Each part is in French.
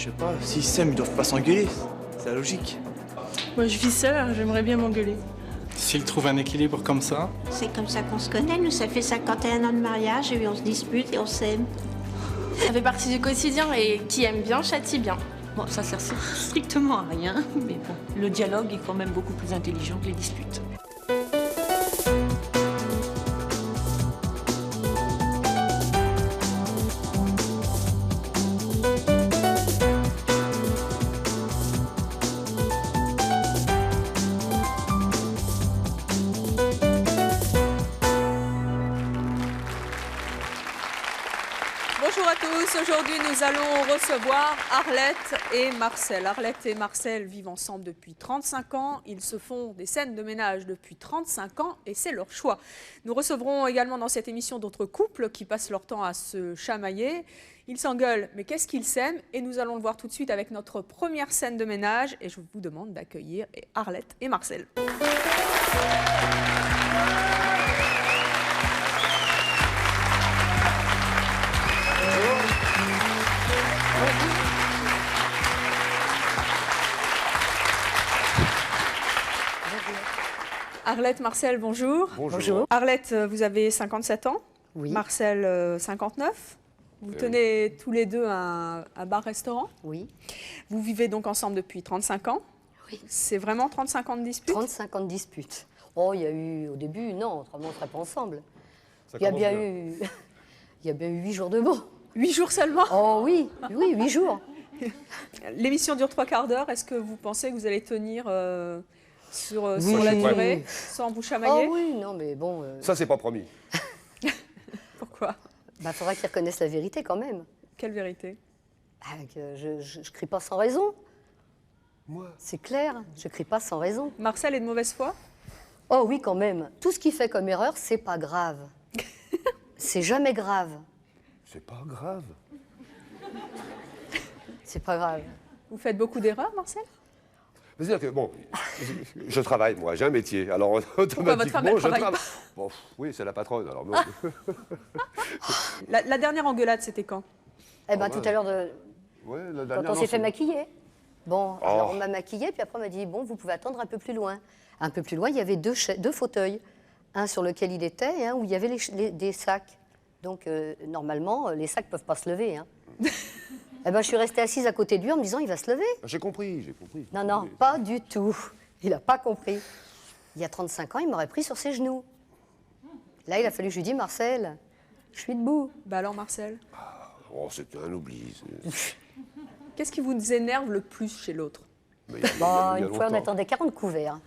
Je sais pas, s'ils s'aiment, ils doivent pas s'engueuler. C'est la logique. Moi, je vis seule, alors j'aimerais bien m'engueuler. S'ils trouvent un équilibre comme ça, C'est comme ça qu'on se connaît. Nous, ça fait 51 ans de mariage et on se dispute et on s'aime. Ça fait partie du quotidien et qui aime bien châtie bien. Bon, ça sert strictement à rien, mais bon, le dialogue est quand même beaucoup plus intelligent que les disputes. Bonjour à tous, aujourd'hui nous allons recevoir Arlette et Marcel. Arlette et Marcel vivent ensemble depuis 35 ans, ils se font des scènes de ménage depuis 35 ans et c'est leur choix. Nous recevrons également dans cette émission d'autres couples qui passent leur temps à se chamailler. Ils s'engueulent, mais qu'est-ce qu'ils s'aiment? Et nous allons le voir tout de suite avec notre première scène de ménage et je vous demande d'accueillir Arlette et Marcel. Arlette, Marcel, bonjour. Bonjour. Arlette, vous avez 57 ans. Oui. Marcel, 59. Vous tenez tous les deux un bar-restaurant. Oui. Vous vivez donc ensemble depuis 35 ans. Oui. C'est vraiment 35 ans de dispute? 35 ans de dispute. Oh, il y a eu, au début, non, autrement on ne serait pas ensemble. Ça Il y a commence bien bien. eu, il y a bien eu 8 jours de beau. 8 jours seulement? Oh oui, oui, 8 jours. L'émission dure 3/4 d'heure. Est-ce que vous pensez que vous allez tenir sur la Oui. durée, sans vous chamailler? Oh oui, non, mais bon, Ça, c'est pas promis. Pourquoi? faudra qu'ils reconnaissent la vérité quand même. Quelle vérité? Ah, que je crie pas sans raison. Moi? C'est clair, je crie pas sans raison. Marcel est de mauvaise foi? Oh oui, quand même. Tout ce qu'il fait comme erreur, c'est pas grave. C'est jamais grave. C'est pas grave. C'est pas grave. Vous faites beaucoup d'erreurs, Marcel? C'est-à-dire que, bon, je travaille, moi, j'ai un métier. Alors, Pourquoi votre femme, elle automatiquement, je travaille travaille. pas? Bon, oui, c'est la patronne, alors. bon. La dernière engueulade, c'était quand? Eh ben, Oh, tout ouais. à l'heure, Ouais, la quand dernière, on non, s'est fait c'est- maquiller. Bon, Oh. alors on m'a maquillée, puis après on m'a dit, bon, vous pouvez attendre un peu plus loin. Un peu plus loin, il y avait deux fauteuils. Un sur lequel il était et un où il y avait des sacs. Donc, normalement, les sacs ne peuvent pas se lever. Hein. Eh ben, je suis restée assise à côté de lui en me disant, il va se lever. J'ai compris, j'ai compris. Non, non, pas du tout. Il n'a pas compris. Il y a 35 ans, il m'aurait pris sur ses genoux. Là, il a fallu que je lui dise, Marcel, je suis debout. Bah alors, Marcel, Oh, c'est un oubli. qu'est-ce qui vous énerve le plus chez l'autre? Mais il y a- Bon, il y a une fois, on longtemps. attendait 40 couverts.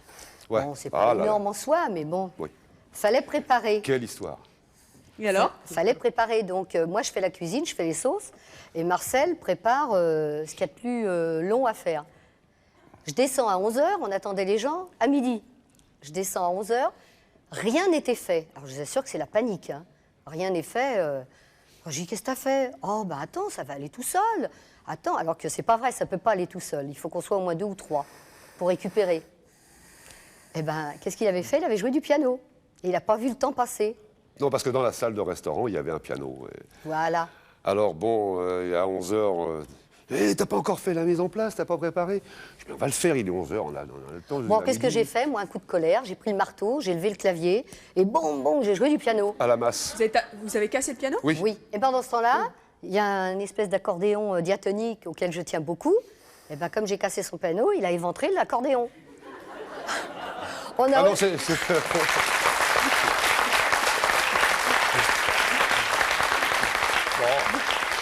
Ouais. Bon, c'est Ah pas là là. énorme en soi, mais bon, Oui. fallait préparer. Quelle histoire. Et alors? Fallait préparer. Donc, moi, je fais la cuisine, je fais les sauces. Et Marcel prépare ce qu'il y a de plus long à faire. Je descends à 11h, on attendait les gens à midi. Je descends à 11h, rien n'était fait. Alors, je vous assure que c'est la panique. Hein. Rien n'est fait. Je dis, qu'est-ce que tu as fait? Oh, ben attends, ça va aller tout seul. Attends, alors que c'est pas vrai, ça peut pas aller tout seul. Il faut qu'on soit au moins 2 ou 3 pour récupérer. Eh ben, qu'est-ce qu'il avait fait? Il avait joué du piano. Et il n'a pas vu le temps passer. Non, parce que dans la salle de restaurant, il y avait un piano. Voilà. Alors, bon, à 11h, t'as pas encore fait la mise en place, t'as pas préparé? Je dis, on va le faire, il est 11h, on a le temps. Bon, qu'est-ce que j'ai fait? Moi, un coup de colère, j'ai pris le marteau, j'ai levé le clavier, et bon, bon, j'ai joué du piano. À la masse. Vous avez cassé le piano? Oui. Oui. Et pendant ce temps-là, il y a une espèce d'accordéon diatonique auquel je tiens beaucoup. Et ben, comme j'ai cassé son piano, il a éventré l'accordéon. On a... Ah non, c'est...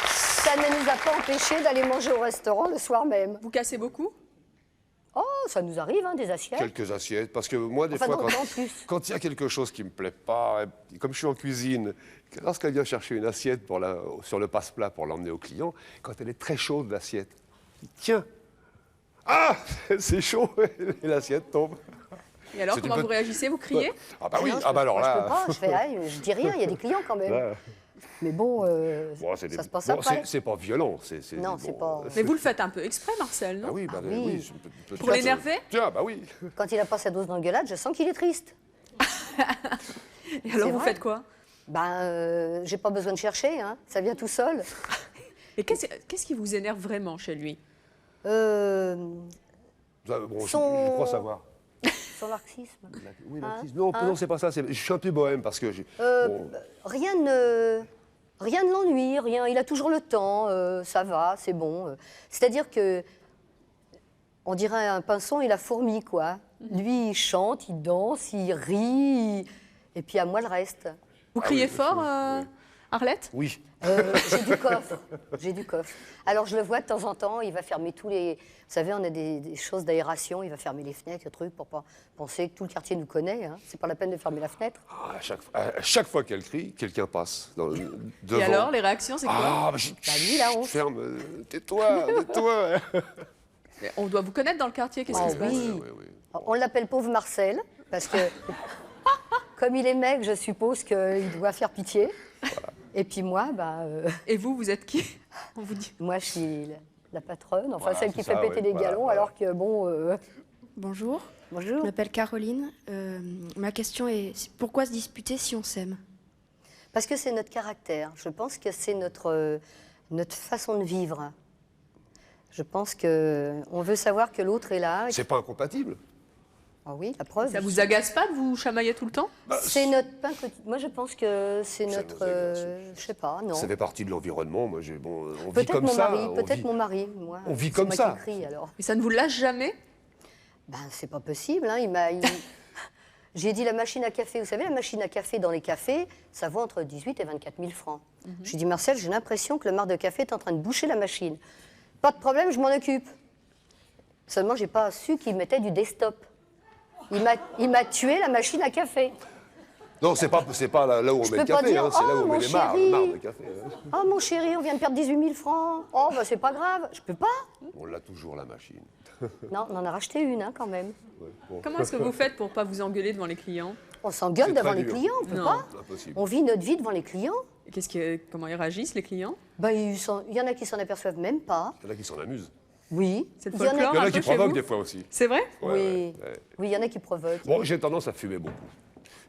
Ça ne nous a pas empêchés d'aller manger au restaurant le soir même. Vous cassez beaucoup? Oh, ça nous arrive, hein, des assiettes. Quelques assiettes, parce que moi, des Enfin, fois, non, non, plus. quand il y a quelque chose qui me plaît pas, et comme je suis en cuisine, lorsqu'elle vient chercher une assiette sur le passe-plat pour l'emmener au client, quand elle est très chaude, l'assiette, tiens, ah, c'est chaud, et l'assiette tombe. Et alors, C'est comment une vous bonne- réagissez? Vous criez? Ah bah oui, Non, ah bah alors moi, je peux là... pas, je fais, ah, je dis rien, il y a des clients quand même. là, Mais bon, bon, c'est des- ça se passe bon, après. c'est pas violent. Non, c'est pas- Mais vous le faites un peu exprès, Marcel, non? Ah oui, bah, Ah oui. oui. Pour l'énerver? Tiens, bah oui. Quand il a pas sa dose d'engueulade, je sens qu'il est triste. Et alors, C'est vous vrai. faites quoi? Ben, j'ai pas besoin de chercher, hein. Ça vient tout seul. Et qu'est-ce qui vous énerve vraiment chez lui? Bon, je crois savoir. Son marxisme. Oui, l'artiste. Non, c'est pas ça. Je suis un peu bohème parce que... Rien ne l'ennuie, rien. Il a toujours le temps, ça va, c'est bon. C'est-à-dire que, on dirait un pinson et la fourmi, quoi. Lui, il chante, il danse, il rit, et puis à moi le reste. Vous criez fort, Arlette? Oui. J'ai du coffre. Alors je le vois de temps en temps, il va fermer tous les... Vous savez, on a des choses d'aération, il va fermer les fenêtres, le truc, pour pas penser que tout le quartier nous connaît. Hein. C'est pas la peine de fermer la fenêtre. À chaque fois qu'elle crie, quelqu'un passe devant. Et alors, les réactions, c'est quoi? Lui, là, on... Ferme, tais-toi. On doit vous connaître dans le quartier, qu'est-ce qui se passe? Oui. On l'appelle pauvre Marcel, parce que comme il est mec, je suppose qu'il doit faire pitié. Voilà. Et puis moi, Et vous êtes qui? On vous dit. Moi, je suis la patronne, enfin voilà, celle qui fait péter les galons, alors que bon... Bonjour. Bonjour. Je m'appelle Caroline. Ma question est pourquoi se disputer si on s'aime? Parce que c'est notre caractère. Je pense que c'est notre façon de vivre. Je pense qu'on veut savoir que l'autre est là. C'est pas incompatible. Ah oui, la preuve. Ça vous agace pas de vous chamailler tout le temps? C'est notre pain quotidien. Moi, je pense que c'est notre... je sais pas, non. Ça fait partie de l'environnement. Moi, on vit Peut-être comme ça. Peut-être mon mari. Moi, on vit comme moi ça. Qui crie, alors. Mais ça ne vous lâche jamais? C'est pas possible. Hein. J'ai dit la machine à café. Vous savez, la machine à café dans les cafés, ça vaut entre 18 et 24 000 francs. J'ai dit, Marcel, j'ai l'impression que le marc de café est en train de boucher la machine. Pas de problème, je m'en occupe. Seulement, j'ai pas su qu'il mettait du desktop. Il m'a tué la machine à café. Non, c'est pas là où on met le café, dire, c'est là où on met les marcs de café. Oh, mon chéri, on vient de perdre 18 000 francs. Oh, c'est pas grave. Je peux pas. On l'a toujours, la machine. Non, on en a racheté une, quand même. Ouais, bon. Comment est-ce que vous faites pour pas vous engueuler devant les clients? On s'engueule C'est devant très les dur. clients, on peut Non. pas. Impossible. On vit notre vie devant les clients. Comment ils réagissent, les clients? Il y en a qui s'en aperçoivent même pas. Il y en a qui s'en amusent. Oui. C'est le Il y en a- folklore Il y en un a peu qui chez provoquent vous? des fois aussi. C'est vrai? Ouais, Oui. ouais. Oui, il y en a qui provoquent. Bon, j'ai tendance à fumer beaucoup.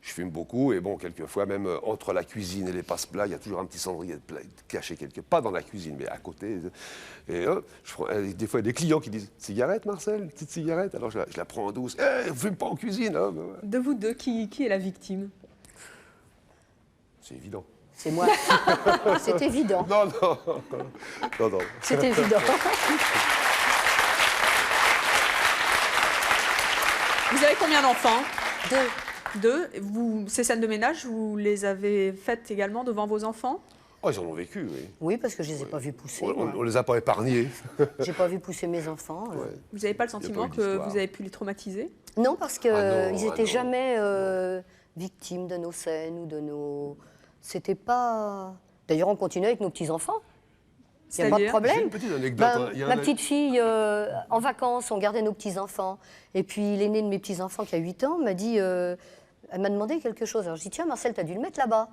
Je fume beaucoup et bon, quelquefois, même entre la cuisine et les passe-plats, il y a toujours un petit cendrier de plat caché quelque part, pas dans la cuisine, mais à côté. Et des fois, il y a des clients qui disent « Cigarette, Marcel, une petite cigarette ?» Alors je la prends en douce. « Vous fume pas en cuisine hein. De vous deux, qui est la victime? C'est évident. C'est moi. C'est évident. Non. C'est évident. Vous avez combien d'enfants? 2. Ces scènes de ménage, vous les avez faites également devant vos enfants? Oh, ils en ont vécu, oui. Oui, parce que je les ai pas vus pousser. On les a pas épargnés. J'ai pas vu pousser mes enfants. Vous n'avez pas le sentiment eu que d'histoire. vous avez pu les traumatiser? Non, parce qu'ils non, n'étaient non. jamais victimes de nos scènes ou de nos... C'était pas... D'ailleurs, on continue avec nos petits-enfants. Il n'y a pas de C'est-à-dire? J'ai problème. une petite anecdote. hein. Il y a Ma un- petite fille, en vacances, on gardait nos petits-enfants. Et puis l'aîné de mes petits-enfants, qui a 8 ans, m'a dit... elle m'a demandé quelque chose. Alors je dis, tiens, Marcel, tu as dû le mettre là-bas.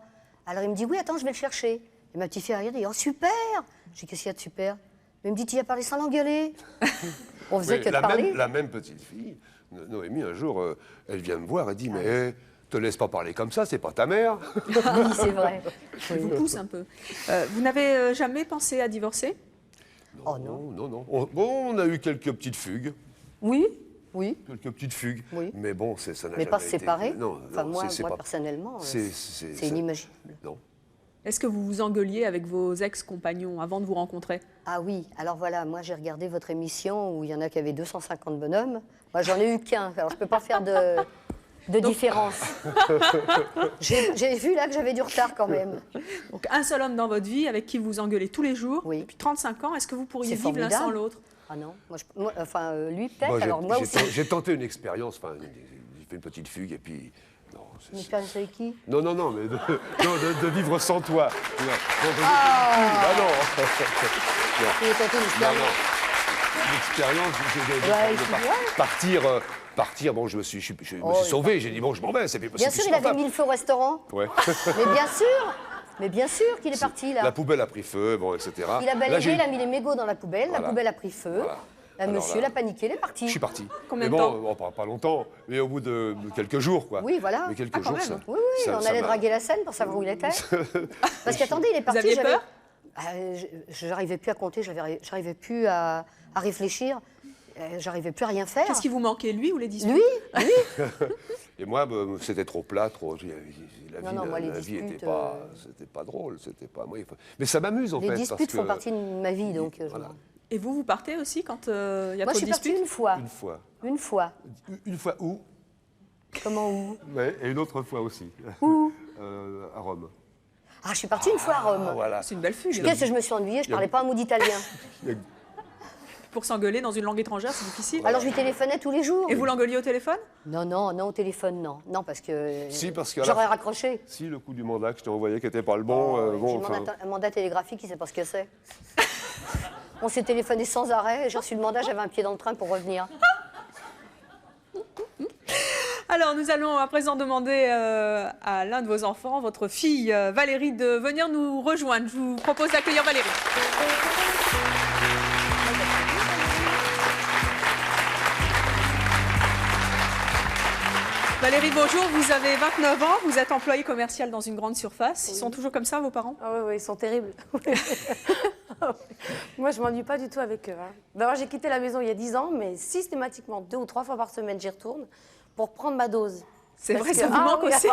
Alors il me dit, oui, attends, je vais le chercher. Et ma petite fille a regardé, dit, oh, super. Je dis, qu'est-ce qu'il y a de super? Mais il me dit, tu y as parlé sans l'engueuler. On faisait Oui, que de parler. la même petite fille, Noémie, un jour, elle vient me voir et dit « Mais te laisse pas parler comme ça, c'est pas ta mère. Oui, c'est vrai. Je vous pousse un peu. Vous n'avez jamais pensé à divorcer? » Oh non. Non. On a eu quelques petites fugues. Oui. Quelques petites fugues. Oui. Mais bon, ça n'a Mais jamais pas été... séparés. Non, Enfin, moi, c'est moi pas... personnellement, c'est c'est inimaginable. Non. Est-ce que vous vous engueuliez avec vos ex-compagnons avant de vous rencontrer? Ah oui, alors voilà, moi j'ai regardé votre émission où il y en a qui avaient 250 bonhommes. Moi j'en ai eu qu'un, alors je ne peux pas faire de différence. J'ai vu là que j'avais du retard quand même. Donc un seul homme dans votre vie avec qui vous vous engueulez tous les jours Oui. depuis 35 ans. Est-ce que vous pourriez C'est vivre l'un formidable. sans l'autre? Ah non, enfin lui peut-être, Moi, alors moi aussi. j'ai tenté une expérience, enfin, j'ai fait une petite fugue et puis... Non, Une expérience avec qui? non, mais de vivre sans toi. Non. Il est tenté une expérience. L'expérience, partir, bon, je me suis sauvé, j'ai dit, bon, je m'en vais, c'est plus Bien sûr, il avait mis le feu au restaurant. Ouais. Mais bien sûr qu'il est parti là. La poubelle a pris feu, bon, etc. Il a Là, balayé, il a mis les mégots dans la poubelle, Voilà. la poubelle a pris feu. Voilà. La Alors monsieur là, l'a paniqué, il est parti. Je suis parti. Combien mais de bon, pas longtemps, mais au bout de quelques jours, quoi. Oui, voilà. Mais quelques Ah, quand jours, même. ça. Oui, ça- on ça allait m'a- draguer la scène pour savoir où il était. Parce qu'attendez, il est Vous parti. aviez peur? J'arrivais plus à compter, j'arrivais plus à réfléchir, j'arrivais plus à rien faire. Qu'est-ce qui vous manquait, lui ou les disputes? Lui. Et moi, c'était trop plat, trop. Non, moi, les la vie disputes, c'était pas drôle, c'était pas. Mais ça m'amuse en fait. Les disputes parce font que, partie de ma vie, donc. voilà. Et vous partez aussi quand il y a Moi, trop je de suis partie disputes? une fois. Une fois. Une fois. Une fois où? Comment où? Ouais, et une autre fois aussi. Où? À Rome. Ah, je suis partie une fois à Rome. Ah, voilà. C'est une belle fugue. Qu'est-ce que je me suis ennuyée, je parlais pas un mot d'italien. Pour s'engueuler dans une langue étrangère, c'est difficile. Alors je lui téléphonais tous les jours. Et vous l'engueuliez au téléphone? Non, au téléphone, non. Non, parce que, Si, parce que à la j'aurais fin- raccroché. Si, le coup du mandat que je t'ai envoyé qui n'était pas le bon. J'ai demandé un mandat télégraphique, il ne sait pas ce que c'est. On s'est téléphoné sans arrêt, j'ai reçu le mandat, j'avais un pied dans le train pour revenir. Alors, nous allons à présent demander à l'un de vos enfants, votre fille Valérie, de venir nous rejoindre. Je vous propose d'accueillir Valérie. Valérie, bonjour, vous avez 29 ans, vous êtes employée commerciale dans une grande surface. Ils sont toujours comme ça, vos parents? Ah oui, ils sont terribles. Moi, je ne m'ennuie pas du tout avec eux. Hein. D'abord, j'ai quitté la maison il y a 10 ans, mais systématiquement, 2 ou 3 fois par semaine, j'y retourne pour prendre ma dose. C'est Parce vrai, que- ça vous manque aussi?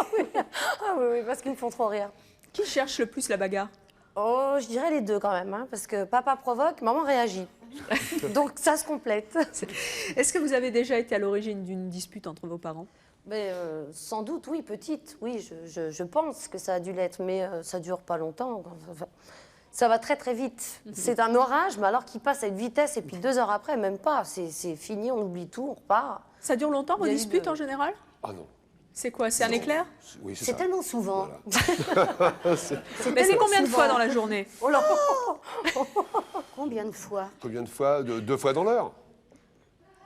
Oui, parce qu'ils me font trop rire. Qui cherche le plus la bagarre? Oh, je dirais les deux quand même, hein, parce que papa provoque, maman réagit. Donc, ça se complète. Est-ce que vous avez déjà été à l'origine d'une dispute entre vos parents? Mais sans doute, oui, petite. Oui, je pense que ça a dû l'être, mais ça ne dure pas longtemps. Enfin, ça va très très vite. C'est un orage, mais alors qu'il passe à une vitesse, et puis 2 heures après, même pas. C'est fini, on oublie tout, on repart. Ça dure longtemps, vos Il y a eu disputes de- en général? Ah non. C'est quoi? C'est un éclair? Oui, c'est C'est ça. tellement souvent. Mais c'est combien de fois dans la journée? Oh là Combien de fois? Combien de fois? 2 fois dans l'heure.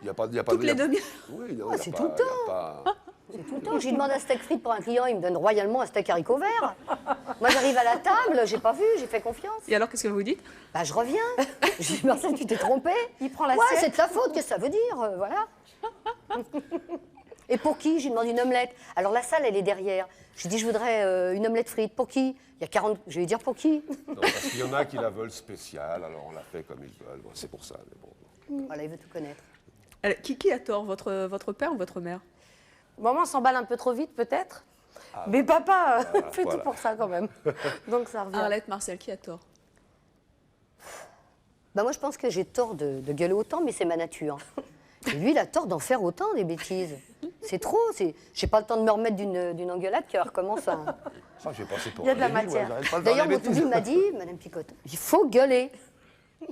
Il n'y a pas, Toutes les demi-heures? Oui, non, c'est y a tout le pas- temps. y a pas- C'est tout le temps. J'ai demandé un steak frites pour un client, il me donne royalement un steak haricot vert. Moi, j'arrive à la table, j'ai pas vu, j'ai fait confiance. Et alors, qu'est-ce que vous dites? Bah, je reviens. Je dis, Marcel, tu t'es trompé. Il prend Ouais, l'assiette. c'est de ta faute, qu'est-ce que ça veut dire voilà. Et pour qui? J'ai demandé une omelette. Alors, la salle, elle est derrière. J'ai dit, je voudrais une omelette frite. Pour qui? Il y a 40. Je vais lui dire pour qui? Non, parce qu'il y en a qui la veulent spéciale, alors on la fait comme ils veulent. Bon, c'est pour ça. Mais bon. Voilà, il veut tout connaître. Alors, qui a tort, votre père ou votre mère? Maman s'emballe un peu trop vite, peut-être. Mais papa fait voilà. tout pour ça, quand même. Donc, ça revient. Arlette, Marcel, qui a tort? Bah, moi, je pense que j'ai tort de gueuler autant, mais c'est ma nature. Et lui, il a tort d'en faire autant, des bêtises. C'est trop. J'ai pas le temps de me remettre d'une engueulade qui recommence à... Ah, j'ai passé pour Il y a de la un débile, matière. j'arrête pas de D'ailleurs, faire mon des cousine m'a dit, Madame Picotte, il faut gueuler.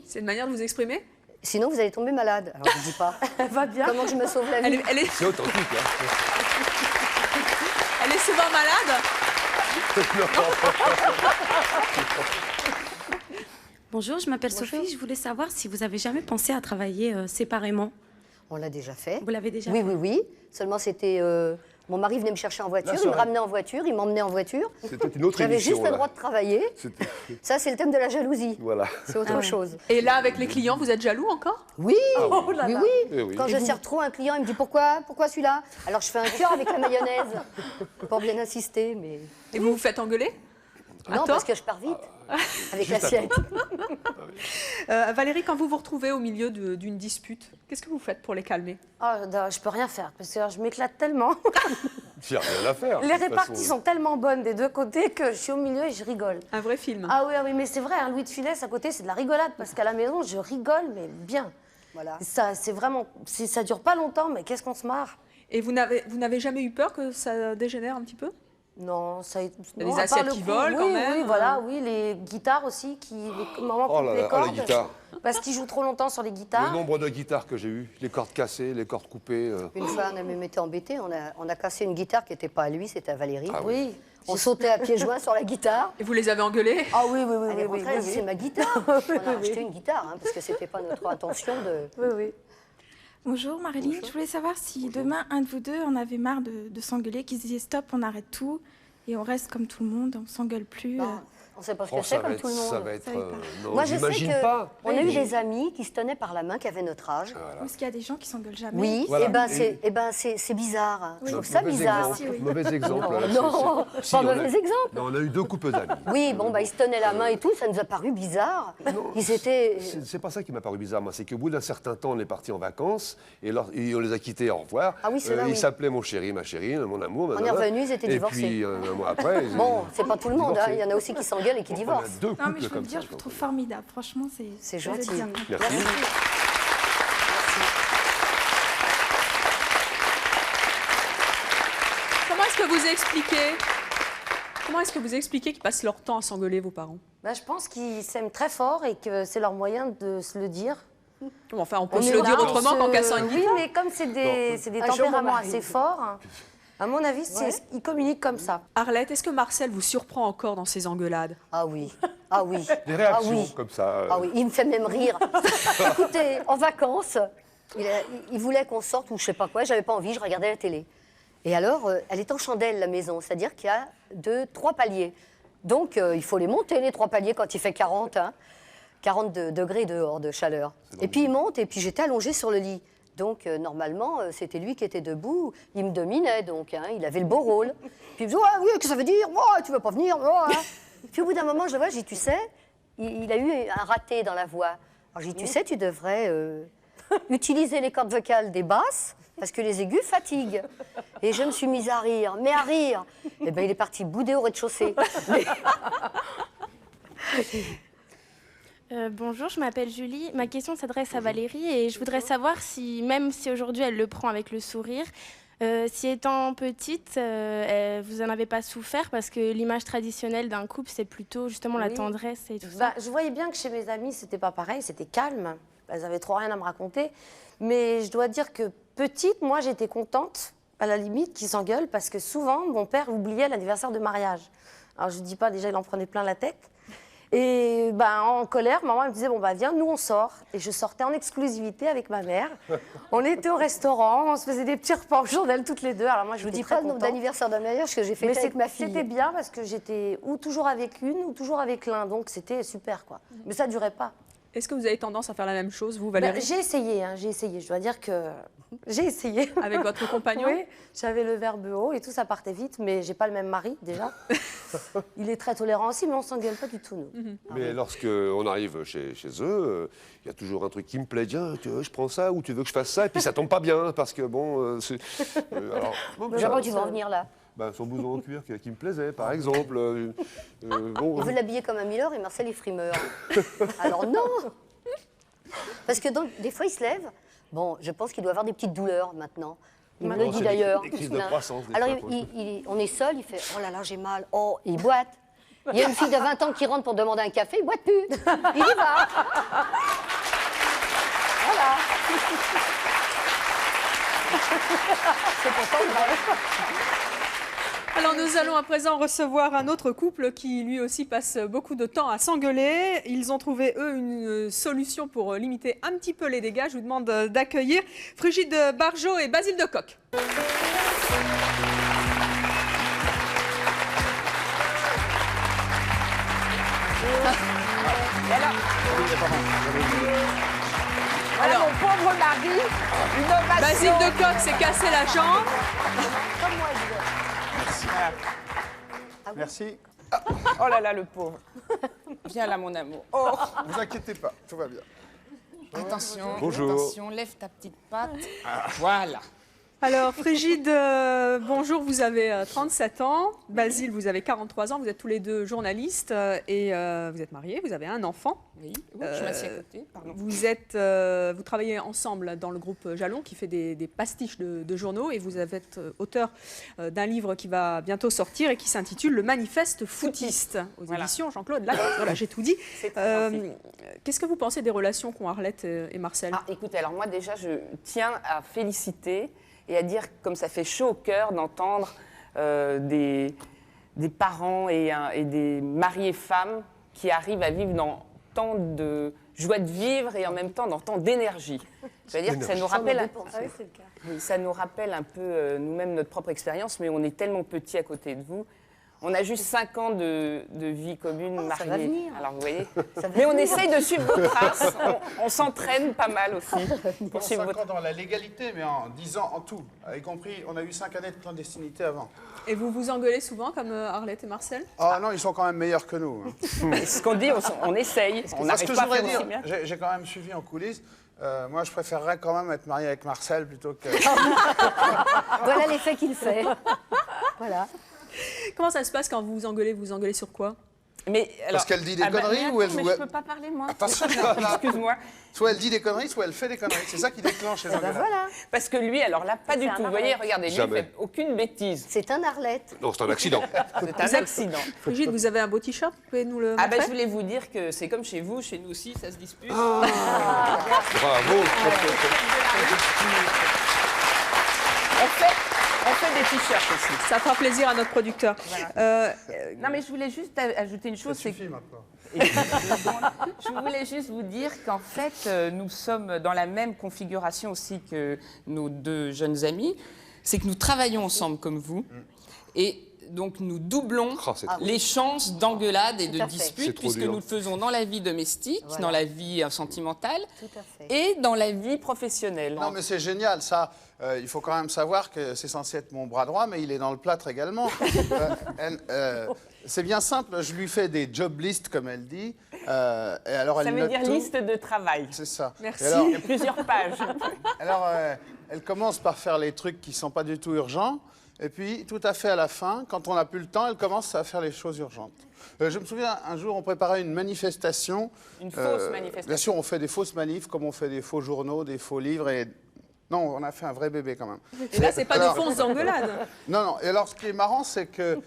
C'est une manière de vous exprimer? Sinon, vous allez tomber malade. Alors, je dis pas. Elle va bien. Comment je me sauve la vie? Elle est C'est authentique, hein. elle est souvent malade? Bonjour, je m'appelle Sophie. Je voulais savoir si vous avez jamais pensé à travailler séparément. On l'a déjà fait. Vous l'avez déjà Oui, fait? oui, oui. Seulement, c'était... mon mari venait me chercher en voiture, La il me soirée. ramenait en voiture, il m'emmenait en voiture. C'était une autre J'avais émission. juste le là. droit de travailler. C'était- Ça, c'est le thème de la jalousie. Voilà. C'est autre Ah ouais. chose. Et là, avec les clients, vous êtes jaloux encore? Oui, Oh là oui, là. oui. Eh oui. Quand je sers trop un client, il me dit pourquoi celui-là? Alors je fais un cœur avec la mayonnaise pour bien insister, mais Et vous vous faites engueuler? À non tort? parce que je pars vite avec Juste à l'assiette. Valérie, quand vous vous retrouvez au milieu d'une dispute, qu'est-ce que vous faites pour les calmer? Ah, non, je peux rien faire, parce que je m'éclate tellement. Il n'y a rien à faire. de Les toute réparties façon. sont tellement bonnes des deux côtés que je suis au milieu et je rigole. Un vrai film. Ah oui, mais c'est vrai, un Louis de Funès à côté, c'est de la rigolade, parce qu'à la maison, je rigole, mais bien. Voilà. Ça, c'est vraiment, ça dure pas longtemps, mais qu'est-ce qu'on se marre. Et vous n'avez jamais eu peur que ça dégénère un petit peu? Non, ça. y a non, des à part assiettes le qui coup, volent, quand oui, même. Oui, voilà, oui, les guitares aussi, maman Oh coupe là les là, cordes. les guitares. Parce qu'ils jouent trop longtemps sur les Le guitares. nombre de guitares que j'ai eues, les cordes cassées, les cordes coupées. Une fois, on a même été embêtés, on a cassé une guitare qui n'était pas à lui, c'était à Valérie. Ah Oui. On sautait à pieds joints sur la guitare. Et vous les avez engueulés? Ah oui, oui, oui, Elle est oui, rentrée, elle oui, dit, oui. c'est ma guitare. On a acheté une guitare, hein, parce que c'était pas notre intention de... Oui, oui. Bonjour Marilyn, je voulais savoir si demain un de vous deux en avait marre de s'engueuler, qu'ils se disaient stop, on arrête tout et on reste comme tout le monde, on s'engueule plus. Non, On sait pas ce Oh, que c'est ça va comme être- tout le monde. Ça va être... non, Moi, je sais j'imagine que pas. on a eu des amis qui se tenaient par la main, qui avaient notre âge. Parce qu'il y a des gens qui s'engueulent jamais. Oui, Voilà. et ben c'est bizarre. Je trouve ça Mauvais bizarre. exemple, mauvais exemple. là, Non, si, pas on a- mauvais exemple. Non, on a eu 2 couples d'amis. Oui, bon, bah, ils se tenaient la main et tout, ça nous a paru bizarre. Ils étaient... C'est pas ça qui m'a paru bizarre, moi. C'est qu'au bout d'un certain temps, on est parti en vacances et on les a quittés au revoir. Ah oui, c'est là, Ils oui. s'appelaient mon chéri, ma chérie, mon amour. On est revenus, ils étaient divorcés. Et puis, un mois après. Bon, c'est pas tout le monde, hein. divorcés. Il y en a aussi qui s'engueulent et qui On a divorcent. 2 Non, mais couples je veux comme dire, ça. je vous trouve formidable. Franchement, C'est vous êtes gentil. bien. Merci. Comment est-ce que vous expliquez qu'ils passent leur temps à s'engueuler, vos parents? Bah, je pense qu'ils s'aiment très fort et que c'est leur moyen de se le dire. Enfin, on peut On se est le là, dire on autrement se- qu'en cassant une Oui, guitare. mais comme c'est des Un jour, mon tempéraments mari. assez forts, à mon avis, ils communiquent comme ça. Arlette, est-ce que Marcel vous surprend encore dans ses engueulades? Ah oui, ah oui. Des réactions Ah oui. comme ça. Ah oui, il me fait même rire. Écoutez, en vacances, il voulait qu'on sorte ou je sais pas quoi, j'avais pas envie, je regardais la télé. Et alors, elle est en chandelle, la maison, c'est-à-dire qu'il y a 3 paliers. Donc, il faut les monter, les 3 paliers, quand il fait 40, hein, 40 degrés dehors de chaleur. Et puis, il monte, et puis j'étais allongée sur le lit. Donc, normalement, c'était lui qui était debout. Il me dominait, donc, hein, il avait le beau rôle. Puis il me dit, ouais, oui, qu'est-ce que ça veut dire? Ouais, tu veux pas venir? Ouais, hein. Puis au bout d'un moment, je le vois, je dis, tu sais, il a eu un raté dans la voix. Alors, je dis, tu sais, tu devrais utiliser les cordes vocales des basses, parce que les aigus fatiguent. Et je me suis mise à rire, mais à rire. Eh bien, il est parti bouder au rez-de-chaussée. Bonjour, je m'appelle Julie. Ma question s'adresse à Valérie et je voudrais savoir si, même si aujourd'hui elle le prend avec le sourire, si étant petite, vous n'en avez pas souffert parce que l'image traditionnelle d'un couple, c'est plutôt justement la Oui. tendresse et tout Bah, ça. je voyais bien que chez mes amis, c'était pas pareil, c'était calme. Elles avaient trop rien à me raconter. Mais je dois dire que petite, moi, j'étais contente, à la limite, qu'ils s'engueulent parce que souvent, mon père oubliait l'anniversaire de mariage. Alors, je ne dis pas, déjà, il en prenait plein la tête. Et ben, en colère, maman elle me disait, bon, bah, viens, nous, on sort. Et je sortais en exclusivité avec ma mère. On était au restaurant, on se faisait des petits repas en journal toutes les deux. Alors, moi, je vous dis pas pas le nombre contente. d'anniversaires d'un mariage que j'ai fait Mais avec ma fille. c'était bien parce que j'étais ou toujours avec une ou toujours avec l'un. Donc, c'était super, quoi. Mais ça ne durait pas. Est-ce que vous avez tendance à faire la même chose, vous, Ben, Valérie? j'ai essayé, hein, j'ai essayé. Je dois dire que j'ai essayé. Avec votre compagnon? Oui, j'avais le verbe haut et tout, ça partait vite, mais j'ai pas le même mari déjà. Il est très tolérant aussi, mais on s'engueule pas du tout, nous. Mais lorsqu'on arrive chez eux, il y a toujours un truc qui me plaît. Tiens, tu veux, je prends ça ou tu veux que je fasse ça? Et puis ça tombe pas bien parce que bon. Alors, bon, J'aimerais tu vas en venir là. ben, son blouson en cuir qui me plaisait, par exemple. Bon, Il veut l'habiller comme un Miller et Marcel est frimeur. Alors non. Parce que donc, des fois, il se lève. Bon, je pense qu'il doit avoir des petites douleurs maintenant. Il me le c'est dit des- d'ailleurs. des crises de croissance, des Alors, fois, on est seul, il fait « Oh là là, j'ai mal. » Oh, et il boite. Il y a une fille de 20 ans qui rentre pour demander un café, il boite plus. Il y va. Voilà. C'est pourtant vrai. Alors nous allons à présent recevoir un autre couple qui lui aussi passe beaucoup de temps à s'engueuler. Ils ont trouvé eux une solution pour limiter un petit peu les dégâts. Je vous demande d'accueillir Frigide Barjot et Basile de Coq. Voilà mon pauvre mari, une ovation. Basile de Coq s'est cassé la jambe. Comme moi, je Merci. Oh là là, le pauvre. Viens là, mon amour. Oh, Ne vous inquiétez pas, tout va bien. attention, Bonjour. attention, lève ta petite patte. Voilà. Alors Frigide, bonjour, vous avez 37 ans. Basile, vous avez 43 ans. Vous êtes tous les deux journalistes et vous êtes mariés. Vous avez un enfant. Oui, je m'assieds à côté, pardon. Vous travaillez ensemble dans le groupe Jalon qui fait des pastiches de journaux et vous êtes auteur d'un livre qui va bientôt sortir et qui s'intitule Le Manifeste footiste aux Voilà. éditions Jean-Claude Lacoste. Voilà, j'ai tout dit. C'est très gentil. Qu'est-ce que vous pensez des relations qu'ont Arlette et Marcel? Ah, écoutez, alors moi déjà, je tiens à féliciter et à dire comme ça fait chaud au cœur d'entendre des parents et des maris et femmes qui arrivent à vivre dans tant de joie de vivre et en même temps dans tant d'énergie. Je veux dire que ça nous rappelle, oui, ça nous rappelle un peu nous-mêmes notre propre expérience, mais on est tellement petits à côté de vous. On a juste 5 ans de vie commune mariée. Ça va venir. Alors, vous voyez. Ça va Mais on venir. essaye de suivre vos traces. On s'entraîne pas mal aussi. Pour suivre 5 votre... ans dans la légalité, mais en 10 ans en tout. Y compris, on a eu 5 années de clandestinité avant. Et vous vous engueulez souvent comme Arlette et Marcel? Oh non, ils sont quand même meilleurs que nous. Ce qu'on dit, on essaye. On Parce n'arrive que pas je à faire voudrais aussi dire, bien. j'ai quand même suivi en coulisses. Moi, je préférerais quand même être marié avec Marcel plutôt que... Voilà l'effet qu'il fait. Voilà. Comment ça se passe quand vous vous engueulez? Vous vous engueulez sur quoi? Mais, alors, Parce qu'elle dit des ah bah, conneries mais ou elle... attends, mais je peux pas parler, moi. Attention, Excuse-moi. soit elle dit des conneries, soit elle fait des conneries. C'est ça qui déclenche les engueulades. Voilà. Parce que lui, alors là, pas du C'est un tout. Vous voyez, Arlette. regardez, lui, il Jamais. fait aucune bêtise. C'est un Arlette. Non, c'est un accident. C'est un accident. Brigitte, vous avez un beau t-shirt, vous pouvez nous le Ah montrer? ben, je voulais vous dire que c'est comme chez vous, chez nous aussi, ça se dispute. Bravo. On fait des t-shirts aussi. Ça fera plaisir à notre producteur. Non, mais je voulais juste ajouter une chose. Ça suffit maintenant. Je voulais juste vous dire qu'en fait, nous sommes dans la même configuration aussi que nos 2 jeunes amis. C'est que nous travaillons ensemble comme vous. Et donc, nous doublons Oh, c'est trop- les chances d'engueulade et Tout de à fait. C'est disputes, trop puisque dur. nous le faisons dans la vie domestique, Voilà. dans la vie sentimentale Tout à fait. et dans la vie professionnelle. Non, mais c'est génial, ça. Il faut quand même savoir que c'est censé être mon bras droit, mais il est dans le plâtre également. C'est bien simple, je lui fais des job lists, comme elle dit. Et alors Ça elle veut note dire tout. liste de travail. C'est ça. Merci. Et alors, Il y a plusieurs pages. alors, elle commence par faire les trucs qui ne sont pas du tout urgents. Et puis, tout à fait à la fin, quand on n'a plus le temps, elle commence à faire les choses urgentes. Je me souviens, un jour, on préparait une manifestation. Une fausse manifestation. Bien sûr, on fait des fausses manifs, comme on fait des faux journaux, des faux livres. Et... Non, on a fait un vrai bébé quand même. Et là, c'est pas Alors- des fausses engueulades. Non, non. Et alors, ce qui est marrant, c'est que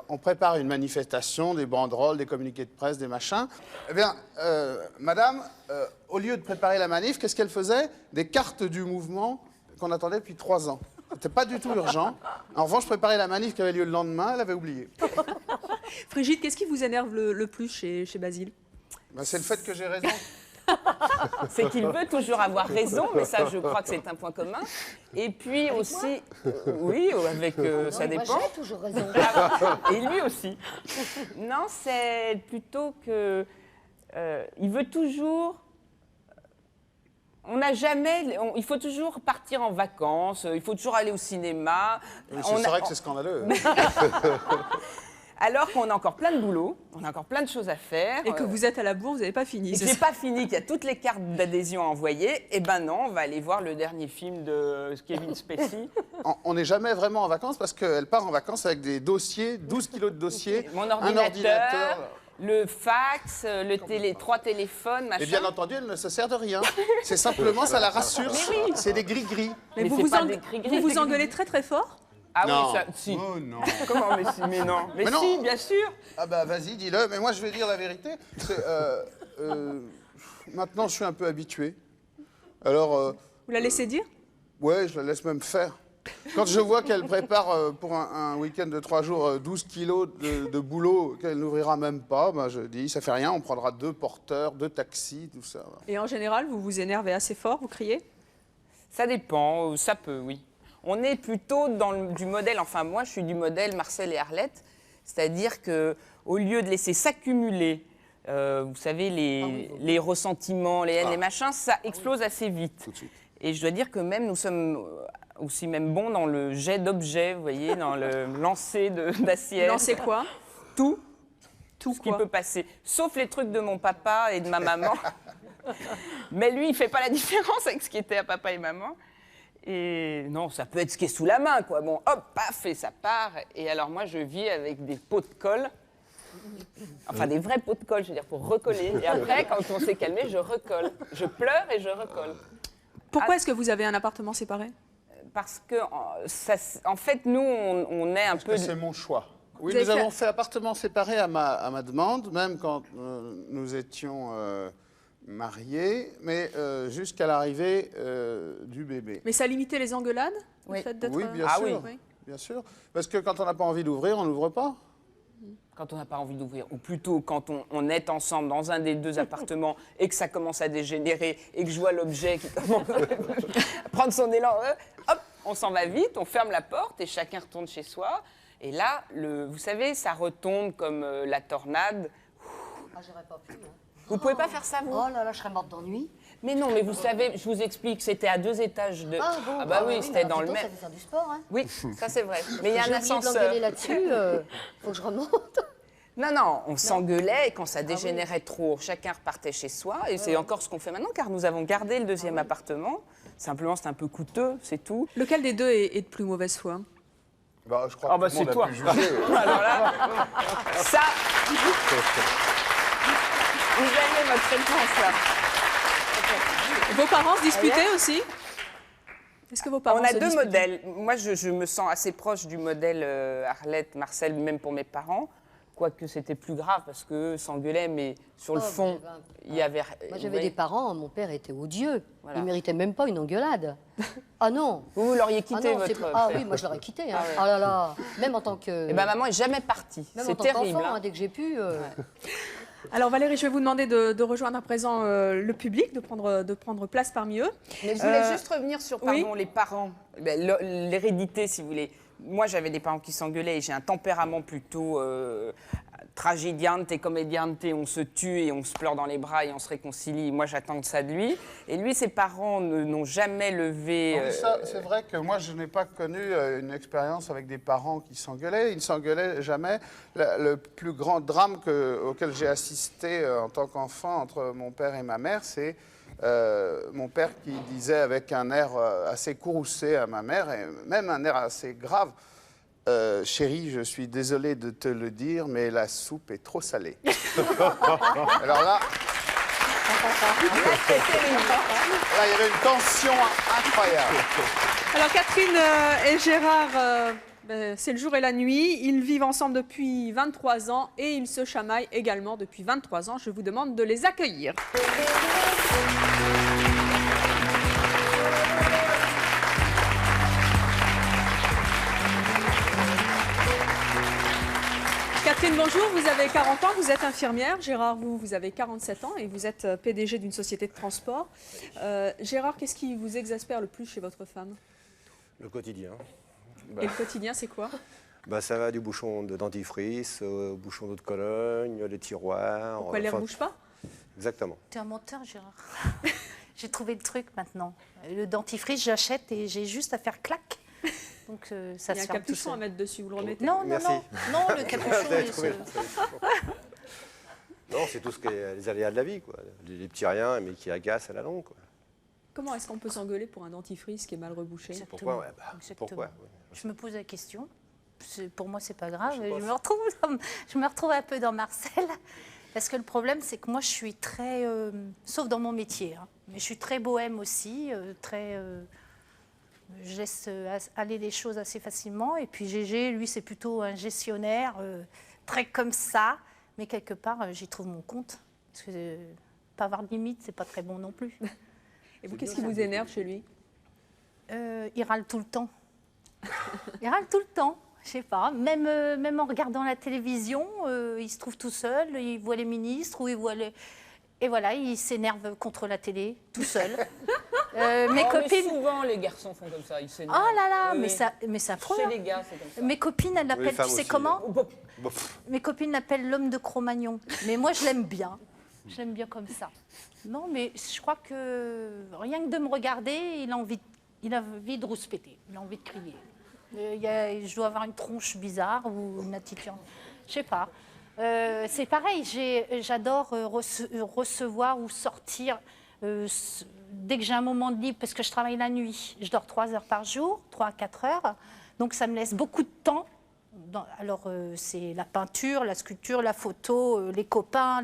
on prépare une manifestation, des banderoles, des communiqués de presse, des machins. Eh bien, madame, au lieu de préparer la manif, qu'est-ce qu'elle faisait? Des cartes du mouvement qu'on attendait depuis 3 ans. C'était pas du tout urgent. En revanche, préparer la manif qui avait lieu le lendemain, elle avait oublié. Brigitte, qu'est-ce qui vous énerve le plus chez Basile? Ben, c'est le fait que j'ai raison. C'est qu'il veut toujours avoir raison, mais ça, je crois que c'est un point commun. Et puis aussi, oui, avec ça Moi, dépend. j'ai toujours raison. Et lui aussi. Non, c'est plutôt que il veut toujours. On n'a jamais. Il faut toujours partir en vacances. Il faut toujours aller au cinéma. C'est vrai que c'est scandaleux. Alors qu'on a encore plein de boulot, on a encore plein de choses à faire. Et que vous êtes à la bourre, vous n'avez pas fini. Et que j'ai pas fini, qu'il y a toutes les cartes d'adhésion à envoyer, et ben non, on va aller voir le dernier film de Kevin Spacey. On n'est jamais vraiment en vacances parce qu'elle part en vacances avec des dossiers, 12 kilos de dossiers, Mon un ordinateur, le fax, 3 téléphones, machin. Et bien entendu, elle ne se sert de rien. C'est simplement, ça la rassure. Mais oui. C'est des gris-gris. Mais vous c'est vous, pas des gris-gris, vous c'est engueulez très très fort? Ah Non. oui, ça, si. Oh non. Comment, mais si, mais non. Mais, Mais non. si, bien sûr. Ah bah vas-y, dis-le. Mais moi, je vais dire la vérité. Maintenant, je suis un peu habitué. Alors, Vous la laissez dire? ouais, je la laisse même faire. Quand je vois qu'elle prépare pour un week-end de 3 jours 12 kilos de boulot qu'elle n'ouvrira même pas, ben je dis, ça fait rien, on prendra 2 porteurs, 2 taxis, tout ça. Et en général, vous vous énervez assez fort, vous criez? Ça dépend, ça peut, oui. On est plutôt du modèle, enfin moi je suis du modèle Marcel et Arlette, c'est-à-dire qu'au lieu de laisser s'accumuler, vous savez, les ressentiments, les haines, les machins, ça explose assez vite. Tout de suite. Et je dois dire que même nous sommes aussi même bons dans le jet d'objets, vous voyez, dans le lancer d'assiettes. Lancer quoi? Tout. Tout Ce qui quoi? peut passer. Sauf les trucs de mon papa et de ma maman. Mais lui, il ne fait pas la différence avec ce qui était à papa et maman. Et non, ça peut être ce qui est sous la main, quoi. Bon, hop, paf, et ça part. Et alors moi, je vis avec des pots de colle. Enfin, des vrais pots de colle, je veux dire, pour recoller. Et après, quand on s'est calmé, je recolle. Je pleure et je recolle. Pourquoi est-ce que vous avez un appartement séparé? Parce que, en fait, nous, on est un peu... C'est mon choix. Oui, Vous avez nous fait- avons fait appartement séparé à ma demande, même quand nous étions mariés, mais jusqu'à l'arrivée du bébé. Mais ça limitait les engueulades? Oui. Le fait d'être- Oui, bien Ah sûr. oui. Bien sûr. Parce que quand on n'a pas envie d'ouvrir, on n'ouvre pas. Quand on n'a pas envie d'ouvrir, ou plutôt quand on est ensemble dans un des 2 appartements et que ça commence à dégénérer et que je vois l'objet qui commence à prendre son élan, hop, on s'en va vite, on ferme la porte et chacun retourne chez soi. Et là, vous savez, ça retombe comme la tornade. Ah, j'aurais pas pu. Hein. Vous pouvez pas faire ça, vous? Oh là là, je serais morte d'ennui. Mais non, mais vous savez, je vous explique, c'était à 2 étages de... Ah bon, bah oui, c'était dans le même. même... Ça fait faire du sport, hein. Oui, ça c'est vrai. Mais il y a un J'ai oublié de ascenseur. l'engueuler là-dessus, faut que je remonte. Non, on s'engueulait et quand ça dégénérait trop, chacun repartait chez soi. Et c'est encore ce qu'on fait maintenant, car nous avons gardé le 2e appartement. Simplement, c'est un peu coûteux, c'est tout. Lequel des deux est de plus mauvaise foi? Bah, je crois que tout le monde a pu juger. Alors là, ça... Vous avez votre réponse, là. Vos parents se disputaient aussi? Est-ce que vos parents On a se 2 disputaient? modèles. Moi, je me sens assez proche du modèle Arlette, Marcel, même pour mes parents. Quoique c'était plus grave parce qu'eux s'engueulaient, mais sur le fond, il y avait... Moi, j'avais des parents, mon père était odieux. Voilà. Il ne méritait même pas une engueulade. Ah non. Vous l'auriez quitté, ah non, votre Ah père. oui, moi je l'aurais quitté. Hein. Ah ouais. Oh là là, même en tant que... Et ben maman est jamais partie. Même C'est en tant terrible. qu'enfant, Hein. hein, dès que j'ai pu... Alors Valérie, je vais vous demander de rejoindre à présent le public, de prendre place parmi eux. Mais je voulais juste revenir sur les parents. L'hérédité, si vous voulez. Moi, j'avais des parents qui s'engueulaient et j'ai un tempérament plutôt tragédiante et comédiante. On se tue et on se pleure dans les bras et on se réconcilie. Moi, j'attends ça de lui. Et lui, ses parents n'ont jamais levé... Non, mais ça, c'est vrai que moi, je n'ai pas connu une expérience avec des parents qui s'engueulaient. Ils ne s'engueulaient jamais. Le plus grand drame auquel j'ai assisté en tant qu'enfant entre mon père et ma mère, c'est mon père qui disait avec un air assez courroucé à ma mère, et même un air assez grave, chérie, je suis désolé de te le dire, mais la soupe est trop salée. Alors là, il y avait une tension incroyable. Alors Catherine et Gérard, c'est le jour et la nuit. Ils vivent ensemble depuis 23 ans et ils se chamaillent également depuis 23 ans. Je vous demande de les accueillir. Catherine, bonjour, vous avez 40 ans, vous êtes infirmière. Gérard, vous avez 47 ans et vous êtes PDG d'une société de transport. Gérard, qu'est-ce qui vous exaspère le plus chez votre femme? Le quotidien. Et le quotidien, c'est quoi? Ça va du bouchon de dentifrice au bouchon d'eau de Cologne, les tiroirs... Pourquoi elle ne les rebouche pas? Exactement. T'es un menteur, Gérard. J'ai trouvé le truc maintenant. Le dentifrice, j'achète et j'ai juste à faire clac. Donc ça Il y a un capuchon à mettre dessus, vous le remettez? Non, non, non, non, le capuchon. Non, c'est tout ce qui est les aléas de la vie, quoi. Les petits riens, mais qui agacent à la longue, quoi. Comment est-ce qu'on peut s'engueuler pour un dentifrice qui est mal rebouché? Pourquoi, pourquoi Je me pose la question. Pour moi, c'est pas grave. Je me retrouve un peu dans Marcel. Parce que le problème, c'est que moi, je suis très... sauf dans mon métier, hein, mais je suis très bohème aussi, très... je laisse aller les choses assez facilement. Et puis Gégé, lui, c'est plutôt un gestionnaire, très comme ça. Mais quelque part, j'y trouve mon compte. Parce que pas avoir de limite, c'est pas très bon non plus. Et vous, qu'est-ce qui vous énerve chez lui? Il râle tout le temps. Il râle tout le temps. Je sais pas, même en regardant la télévision, il se trouve tout seul, il voit les ministres ou il voit les... Et voilà, il s'énerve contre la télé, tout seul. Mes copines... Mais souvent, les garçons font comme ça, ils s'énervent. Oh là là, Oui, mais ça affreux. Chez les gars, c'est comme ça. Mes copines, elles l'appellent, tu sais comment? Bof. Mes copines l'appellent l'homme de Cro-Magnon. Mais moi, je l'aime bien. Je l'aime bien comme ça. Non, mais je crois que rien que de me regarder, il a envie de rouspéter, il a envie de crier. Je dois avoir une tronche bizarre ou une attitude, je sais pas. C'est pareil, j'adore recevoir ou sortir dès que j'ai un moment de libre, parce que je travaille la nuit. Je dors 3 heures par jour, 3 à 4 heures, donc ça me laisse beaucoup de temps. Alors c'est la peinture, la sculpture, la photo, les copains,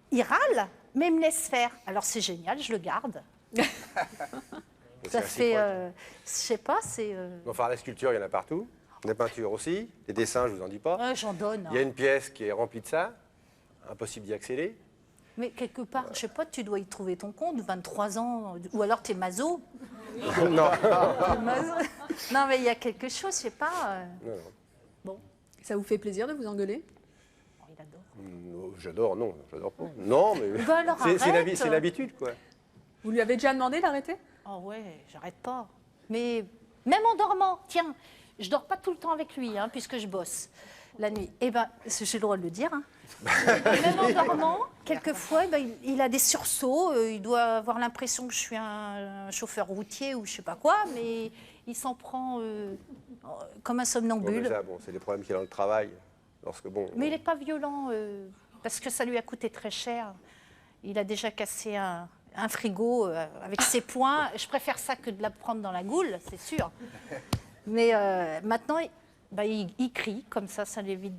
ils râlent, mais ils me laissent faire. Alors c'est génial, je le garde. Ça fait, je sais pas, c'est... Enfin, la sculpture, il y en a partout. Les peintures aussi. Les dessins, je vous en dis pas. J'en donne. Il y a une pièce qui est remplie de ça. Impossible d'y accéder. Mais quelque part, je sais pas, tu dois y trouver ton compte, 23 ans, ou alors t'es maso. Non. Non, mais il y a quelque chose, je sais pas. Non. Bon. Ça vous fait plaisir de vous engueuler? Il adore. J'adore pas. Non, mais Bah alors, c'est l'habitude, quoi. Vous lui avez déjà demandé d'arrêter? Oh ouais, j'arrête pas. Mais même en dormant, tiens, Je dors pas tout le temps avec lui, hein, puisque je bosse la nuit. Eh ben, j'ai le droit de le dire. Hein. Même en dormant, quelquefois, ben, il a des sursauts. Il doit avoir l'impression que je suis un chauffeur routier ou je sais pas quoi, mais il s'en prend comme un somnambule. Bon, c'est des problèmes qu'il a dans le travail. Mais il n'est pas violent, parce que ça lui a coûté très cher. Il a déjà cassé un frigo avec ses poings. Je préfère ça que de la prendre dans la goule, c'est sûr. Mais maintenant, il crie, comme ça l'évite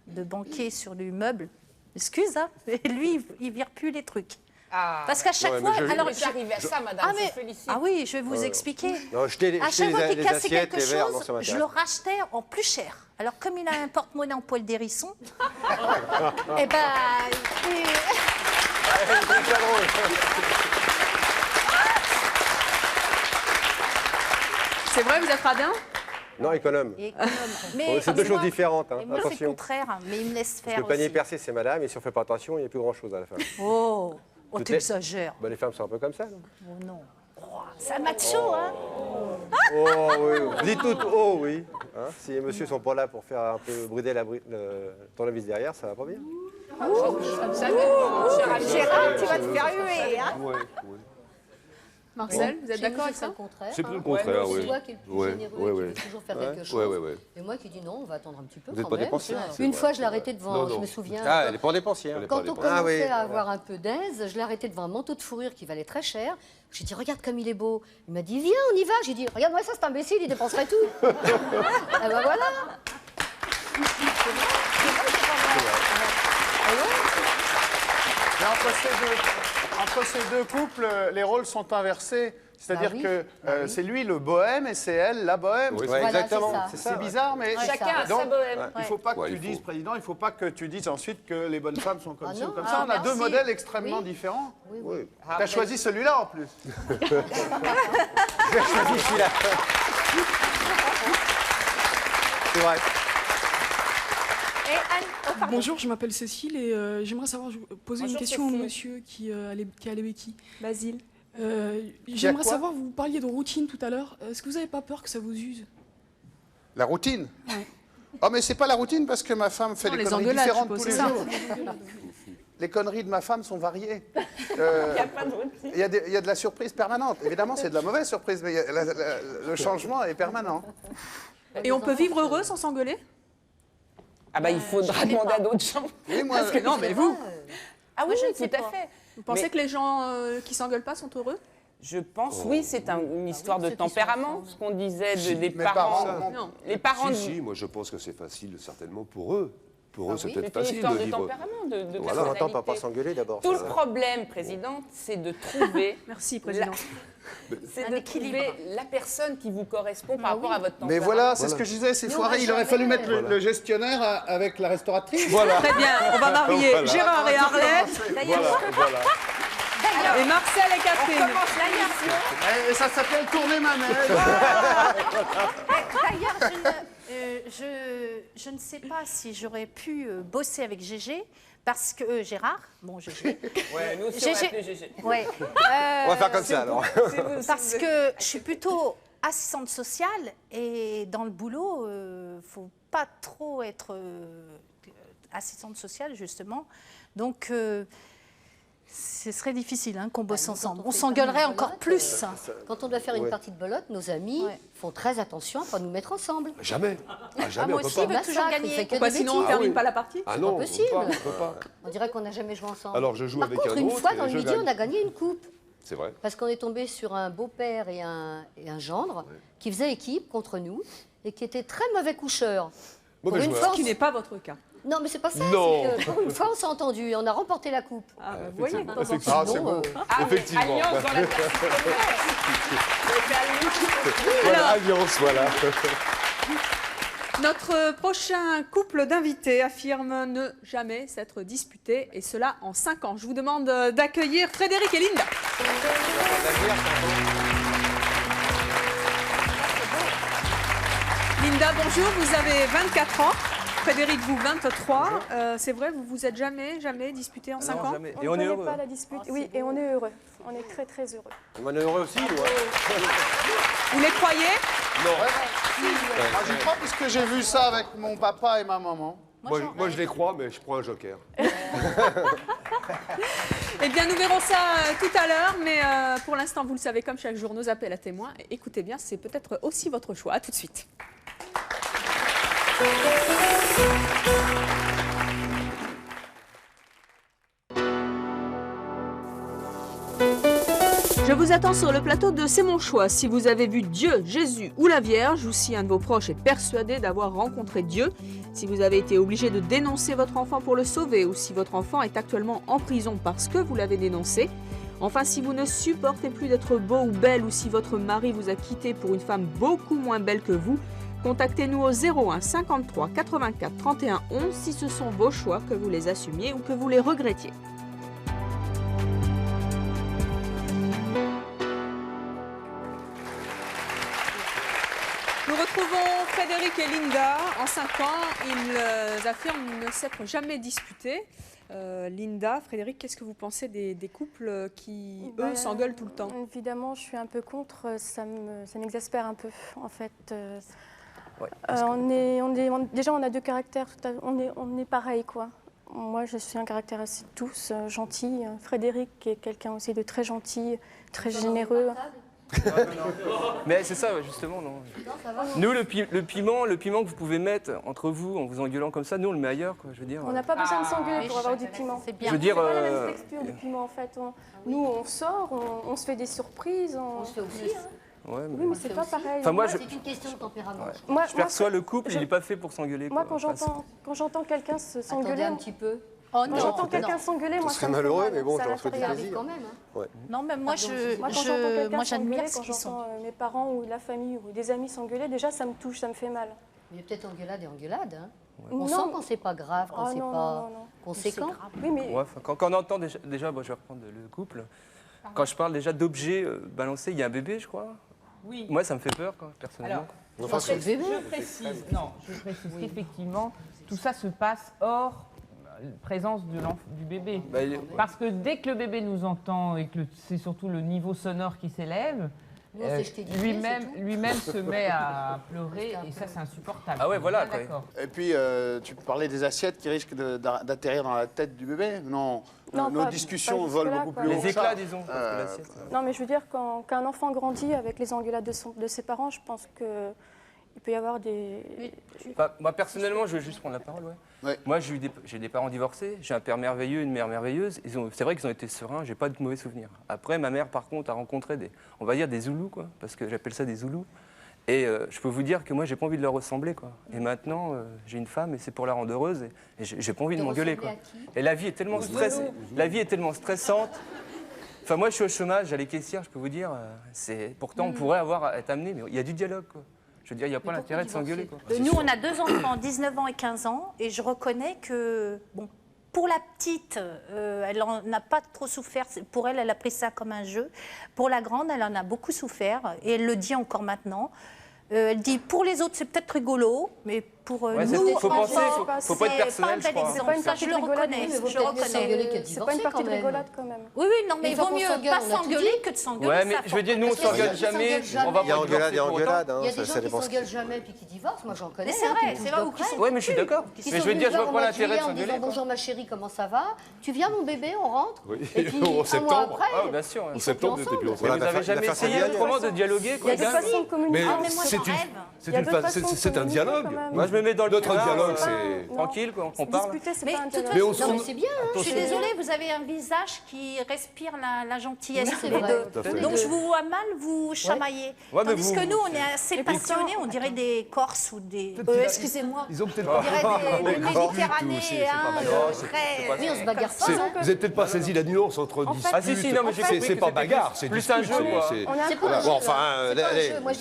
de banquer sur du meuble. Excuse, hein, et lui, il vire plus les trucs. Parce qu'à chaque fois... Alors, j'arrive à ça, madame, je félicite. Ah oui, je vais vous expliquer. Non, à chaque fois qu'il cassait quelque chose, je le rachetais en plus cher. Alors, comme il a un porte-monnaie en poil d'hérisson, eh ben... C'est vrai, vous êtes radin? Non, économe. C'est deux choses différentes. Hein. Et moi, c'est le attention. contraire, mais il me laisse faire. Parce que le panier percé, c'est madame, et si on ne fait pas attention, il n'y a plus grand-chose à la fin. Oh, t'exagères. Les femmes sont un peu comme ça, non? Oh non. C'est un macho, hein? Oh oui, dites tout oh oui. Hein, si les messieurs sont pas là pour faire un peu brider le tournevis derrière, ça va pas bien. Gérard, tu vas te faire huer, hein? Marcel, vous êtes d'accord avec ça? C'est plutôt le contraire, oui. C'est toi qui es le plus généreux, qui veut toujours faire quelque chose. Et moi qui dis non, on va attendre un petit peu. Vous n'êtes pas dépensière. Une fois, je l'ai arrêté devant, je me souviens. Ah, elle n'est pas dépensière. Quand on commençait à avoir un peu d'aise, je l'ai arrêté devant un manteau de fourrure qui valait très cher. J'ai dit, regarde comme il est beau. Il m'a dit, viens, on y va. J'ai dit, regarde-moi ça, cet imbécile, il dépenserait tout. Et ben voilà. Mais entre ces deux couples, les rôles sont inversés. C'est-à-dire que c'est lui le bohème et c'est elle la bohème. Oui, voilà, exactement. C'est bizarre, mais chacun a sa bohème. Il ne faut pas que tu dises, Président, il ne faut pas que tu dises ensuite que les bonnes femmes sont comme ça ou comme ça. On a deux modèles extrêmement différents. Oui. Tu as choisi celui-là en plus. J'ai choisi celui-là. C'est vrai. Bonjour, je m'appelle Cécile et j'aimerais savoir, poser une question Cécile. au monsieur qui a les béquilles. Basile. J'aimerais savoir, vous parliez de routine tout à l'heure. Est-ce que vous n'avez pas peur que ça vous use? La routine? Ouais. Oh, mais c'est pas la routine parce que ma femme fait des conneries différentes tous les jours. Les conneries de ma femme sont variées. Il n'y a pas de routine. Il y a de la surprise permanente. Évidemment, c'est de la mauvaise surprise, mais le changement est permanent. Et on peut vivre heureux sans s'engueuler? Ah bah il faudra demander à d'autres gens. Oui, moi, Parce que non, mais vous? Ah oui, je ne sais tout à pas. fait. Vous pensez que les gens qui s'engueulent pas sont heureux? Je pense, oui, c'est une histoire de tempérament, ce qu'on disait des mes parents. parents, Non. Les parents. Si, moi je pense que c'est facile, certainement pour eux. Pour eux, c'est C'est peut-être une facile histoire de de vivre. tempérament, de On personnalité. entend pas s'engueuler d'abord. Tout le problème, Présidente, c'est de trouver. Merci, Président. C'est de trouver la personne qui vous correspond par rapport à votre tempérament. Mais voilà, c'est ce que je disais, c'est foiré. Il aurait fallu mettre le gestionnaire avec la restauratrice. Voilà. Très bien, on va marier Voilà. Gérard et Arlette. Voilà. Et Marcel et Catherine. Et ça s'appelle tourner ma mère. D'ailleurs, je ne sais pas si j'aurais pu bosser avec Gégé, parce que Gérard, bon Gégé. Ouais, nous aussi on va appeler Gégé. Ouais. On va faire comme ça alors. Parce que je suis plutôt assistante sociale et dans le boulot, faut pas trop être assistante sociale justement. Donc ce serait difficile qu'on bosse ensemble. On s'engueulerait encore plus. Quand on doit faire une partie de belote, nos amis font très attention à ne pas nous mettre ensemble. Jamais. Ah, jamais, moi on peut aussi, pas. il veut toujours gagner. Pourquoi sinon on termine pas la partie? Ah non, pas possible. on peut pas. On dirait qu'on n'a jamais joué ensemble. Alors je joue Par avec contre, un une autre fois et dans le je midi, gagne. on a gagné une coupe. C'est vrai. Parce qu'on est tombé sur un beau-père et un gendre qui faisaient équipe contre nous et qui étaient très mauvais coucheurs. Mauvais Pour une joueur. fois, Ce qui n'est pas votre cas. Non, mais c'est pas ça. Non. C'est que pour une fois, on s'est entendu et on a remporté la coupe. Ah, vous voyez, de temps en temps. Effectivement. Ah, c'est beau. Effectivement. Alliance dans la Voilà, alliance, voilà. Notre prochain couple d'invités affirme ne jamais s'être disputé, et cela en 5 ans. Je vous demande d'accueillir Frédéric et Linda. Linda, bonjour, vous avez 24 ans. Frédéric, vous 23. C'est vrai, vous vous êtes jamais disputé en 5 ans? Jamais. Et on est heureux. Pas la dispute. Oui, et on est heureux. On est très très heureux. On est heureux aussi, ouais. Vous les croyez? Non. Moi, j'y crois parce que j'ai vu ça avec mon papa et ma maman. Moi, je les crois, mais je prends un joker. Eh bien, nous verrons ça tout à l'heure, mais pour l'instant, vous le savez, comme chaque jour, nos appels à témoins. Et écoutez bien, c'est peut-être aussi votre choix. À tout de suite. Je vous attends sur le plateau de C'est mon choix. Si vous avez vu Dieu, Jésus ou la Vierge, ou si un de vos proches est persuadé d'avoir rencontré Dieu, si vous avez été obligé de dénoncer votre enfant pour le sauver, ou si votre enfant est actuellement en prison parce que vous l'avez dénoncé, enfin si vous ne supportez plus d'être beau ou belle, ou si votre mari vous a quitté pour une femme beaucoup moins belle que vous, contactez-nous au 01 53 84 31 11 si ce sont vos choix, que vous les assumiez ou que vous les regrettiez. Nous retrouvons Frédéric et Linda. En 5 ans, ils affirment ne s'être jamais disputés. Linda, Frédéric, qu'est-ce que vous pensez des couples qui, eux, s'engueulent tout le temps? Évidemment, je suis un peu contre. Ça m'exaspère un peu, en fait. Ouais, déjà, on a deux caractères. On est pareil, quoi. Moi, je suis un caractère assez douce, gentil. Frédéric est quelqu'un aussi de très gentil, très généreux. Mais c'est ça, justement, non. Nous, le piment que vous pouvez mettre entre vous en vous engueulant comme ça, nous, on le met ailleurs, quoi, je veux dire. On n'a pas besoin de s'engueuler pour avoir du piment. C'est bien. Je veux dire, c'est pas la même texture du piment, en fait. Nous, on sort, on se fait des surprises. On se fait aussi, hein. Ouais, oui, mais c'est pas pareil. Enfin, moi, C'est une question de tempérament. Ouais. Je perçois le couple, il n'est pas fait pour s'engueuler. Moi, quand j'entends quelqu'un s'engueuler... Attendez un petit peu. Quand j'entends quelqu'un s'engueuler, moi, ça me fait malheureux, mal. mais bon, Ça j'en souhaite l'intérieur. plaisir. Quand même, hein. Ouais. Non, mais moi, Moi, quand j'entends quelqu'un j'admire s'engueuler, ce quand qu'ils sont. j'entends mes parents ou la famille ou des amis s'engueuler, déjà, ça me touche, ça me fait mal. Il y a peut-être engueulade et engueulade. Hein. Ouais. On Non. sent quand c'est pas grave, quand c'est pas conséquent. Oui, mais... Ouais, quand on entend déjà bon, je vais reprendre le couple. Quand je parle déjà d'objets balancés, il y a un bébé, je crois. Oui. Moi, ça me fait peur, quoi, personnellement. Alors, je précise qu'effectivement, tout ça se passe hors présence du bébé. Parce que dès que le bébé nous entend et que c'est surtout le niveau sonore qui s'élève, lui-même se met à pleurer et ça c'est insupportable. Ah ouais, voilà. Et puis tu parlais des assiettes qui risquent d'atterrir dans la tête du bébé. Non, nos discussions volent beaucoup plus haut. Les éclats, disons. Non, mais je veux dire, quand un enfant grandit avec les engueulades de ses parents, je pense qu'il peut y avoir des... Moi, personnellement, je vais juste prendre la parole. Ouais. Moi, j'ai des parents divorcés, j'ai un père merveilleux, une mère merveilleuse. C'est vrai qu'ils ont été sereins, j'ai pas de mauvais souvenirs. Après, ma mère, par contre, a rencontré on va dire des Zoulous, quoi, parce que j'appelle ça des Zoulous. Et je peux vous dire que moi, j'ai pas envie de leur ressembler, quoi. Et maintenant, j'ai une femme et c'est pour la rendre heureuse. Et j'ai pas envie de m'engueuler, quoi. Et la vie est tellement stressante. Enfin, moi, je suis au chômage, j'allais caissière, je peux vous dire. Pourtant, on pourrait être amené, mais il y a du dialogue, quoi. Je veux dire, il n'y a pas l'intérêt de s'engueuler, quoi. Nous, on a 2 enfants, 19 ans et 15 ans, et je reconnais que, bon, pour la petite, elle n'en a pas trop souffert. Pour elle, elle a pris ça comme un jeu. Pour la grande, elle en a beaucoup souffert, et elle le dit encore maintenant. Elle dit, pour les autres, c'est peut-être rigolo, mais pour nous, faut pas être personnel, je crois. C'est pas une je le reconnais. C'est pas une partie de rigolade, quand même. Oui, non, mais il vaut mieux pas s'engueuler que de s'engueuler. Ouais, mais je veux dire, nous, on s'engueule jamais. On va Il y a engueulade et engueulade. Il y a des gens qui s'engueulent jamais puis qui divorcent. Moi, j'en connais. C'est vrai, Oui, mais je suis d'accord. Mais je veux dire, je vois pas l'intérêt de en s'engueuler. disant bonjour ma chérie, comment ça va? Tu viens mon bébé, on rentre? Et puis un mois après, ah, bien sûr. en septembre, vous n'étiez plus ensemble. Vous n'avez jamais essayé autrement de dialoguer? Il y a des façons de communiquer. C'est un dialogue. Moi, je me mets dans notre dialogue, c'est tranquille, quoi. On parle. Discuter, c'est pas un Mais dialogue. non, mais c'est bien. Je suis désolée, vous avez un visage qui respire la gentillesse, Oui, c'est les vrai. deux. Donc je vous vois mal vous chamailler. Ouais, mais Tandis que nous, on est assez passionnés, on dirait des Corses ou des... excusez-moi. Ils ont peut-être On pas. dirait des Méditerranéens, très... Oui, on se bagarre pas. Vous n'avez peut-être pas saisi la nuance entre disputes. Ah si, non, mais j'ai compris c'est que pas c'était bagarre, c'est plus un jeu, quoi. Enfin,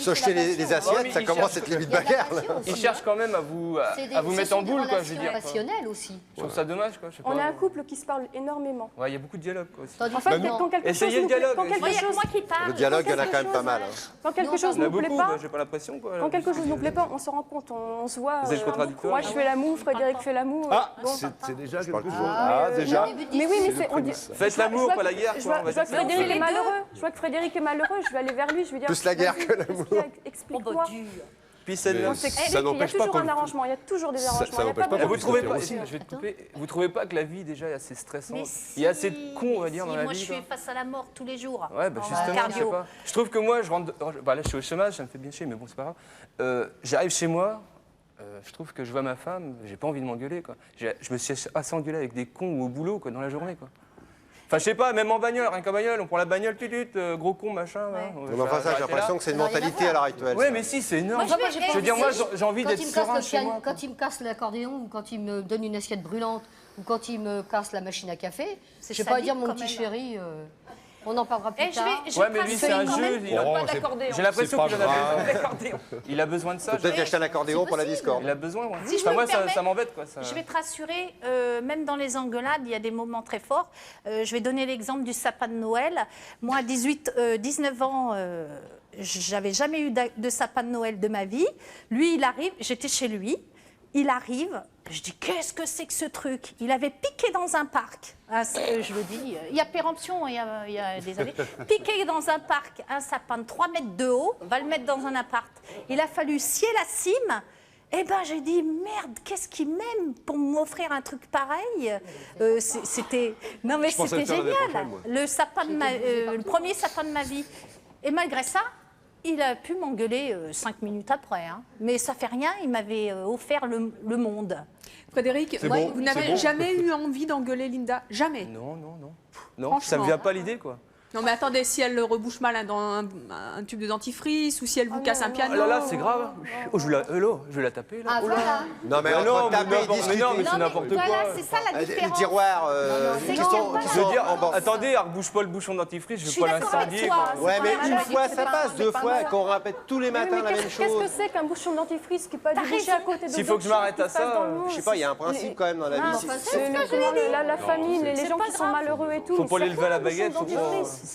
jeter les assiettes, ça commence à être limite bagarre. Ils cherchent quand même à vous mettre en boule, quoi, je veux dire. Passionnel aussi. Je trouve ça dommage, quoi. On est un couple qui se parle énormément. Ouais, il y a beaucoup de dialogue, quoi, aussi. En fait, quand quelque chose essayez le dialogue. Moi qui parle. Le dialogue, il y en a quand même pas mal. Quand quelque chose Il y en a nous plaît beaucoup, pas, j'ai pas l'impression, quoi. quand quelque chose nous plaît pas, on se rend compte, on se voit. Vous êtes contradictoire. Moi, je fais la moue, Frédéric fait la moue. Ah, Bon. c'est déjà quelque chose. Ah, déjà. Mais oui, mais c'est. Faites l'amour, pas la guerre, Je quoi. vois que Frédéric est malheureux. Je vois que Frédéric est malheureux. Je vais aller vers lui. Je vais dire. Plus la guerre que l'amour. Explique-moi. Puis celle-là. On s'explique, il y a toujours un arrangement, il y a toujours des arrangements. Ça n'empêche pas. Vous trouvez pas, je vais te couper, vous trouvez pas que la vie déjà est assez stressante? Mais Il y a assez de cons, on va dire, dans la moi, vie. je suis face à la mort tous les jours. Ouais, bah justement, je sais pas. Je trouve que moi, je rentre. Bah, là, je suis au chômage, ça me fait bien chier, mais bon, c'est pas grave. J'arrive chez moi, je trouve que je vois ma femme, j'ai pas envie de m'engueuler, quoi. Je me suis assez engueulé avec des cons ou au boulot, quoi, dans la journée, quoi. Enfin, je sais pas, même en bagnole, rien qu'en bagnole, on prend la bagnole, gros con, machin. Ouais. Mais enfin, ça, j'ai l'impression que c'est une mentalité à l'heure actuelle. Ouais, mais si, c'est énorme. Moi, je veux dire, moi, j'ai envie d'être serein chez moi. Quand il me casse l'accordéon, ou quand il me donne une assiette brûlante, ou quand il me casse la machine à café, je vais pas dire mon petit chéri. On en parlera plus tard. Ouais, mais lui, c'est un jeu. J'ai l'impression qu'il en a besoin. Il a besoin de ça. Peut-être qu'il achète un accordéon pour la discorde. Il a besoin, ouais. Si je Enfin, moi, me permets, ça m'embête, quoi. Je vais te rassurer, même dans les engueulades, il y a des moments très forts. Je vais donner l'exemple du sapin de Noël. Moi, à 19 ans, j'avais jamais eu de sapin de Noël de ma vie. Lui, il arrive, j'étais chez lui. Il arrive, je dis, qu'est-ce que c'est que ce truc? Il avait piqué dans un parc, je le dis, il y a péremption, il y a des années, piqué dans un parc un sapin de 3 mètres de haut, on va le mettre dans un appart. Il a fallu scier la cime. Eh ben, j'ai dit, merde, qu'est-ce qu'il m'aime pour m'offrir un truc pareil? C'était non, mais c'était génial. Le premier sapin de ma vie. Et malgré ça, il a pu m'engueuler 5 minutes après. Hein. Mais ça fait rien, il m'avait offert le monde. Frédéric, vous n'avez jamais eu envie d'engueuler Linda? Jamais? Non. Non, ça me vient pas l'idée, quoi. Non, mais attendez, si elle rebouche mal dans un tube de dentifrice ou si elle vous casse un piano. Oh là là, c'est grave. Oh, je vais la taper, là. Ah, voilà. Non, mais entre taper et discuter. Non, mais c'est n'importe quoi. Voilà, c'est ça la différence. Les tiroirs qui sont en bord. Attendez, elle rebouche pas le bouchon de dentifrice, je vais pas l'incendier. Ouais, mais une fois, ça passe. 2 fois, qu'on répète tous les matins la même chose. Qu'est-ce que c'est qu'un bouchon de dentifrice qui peut être débouché à côté de S'il faut que je m'arrête à ça, je sais pas, il y a un principe quand même dans la vie. La famille, les gens qui sont malheureux et tout. Faut pas les lever à la baguette.